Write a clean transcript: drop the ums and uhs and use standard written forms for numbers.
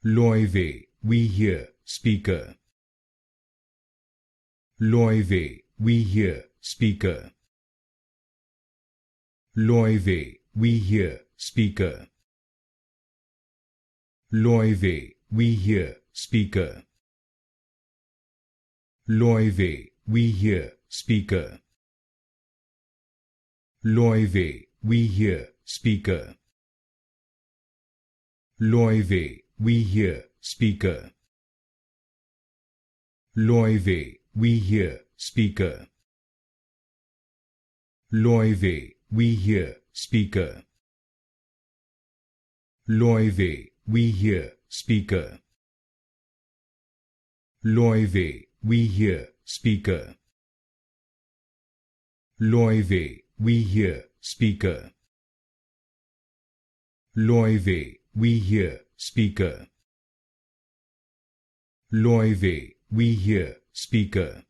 Loewe We Hear Speaker. Loewe We Hear Speaker. Loewe We Hear Speaker. Loewe We Hear Speaker. Loewe We Hear Speaker. Loewe We Hear Speaker. Loewe We Hear Speaker. Loewe We Hear Speaker. Loewe We Hear Speaker. Loewe We Hear Speaker. Loewe We Hear Speaker. Loewe We Hear Speaker. Loewe We Hear Speaker. Loewe We Hear Speaker.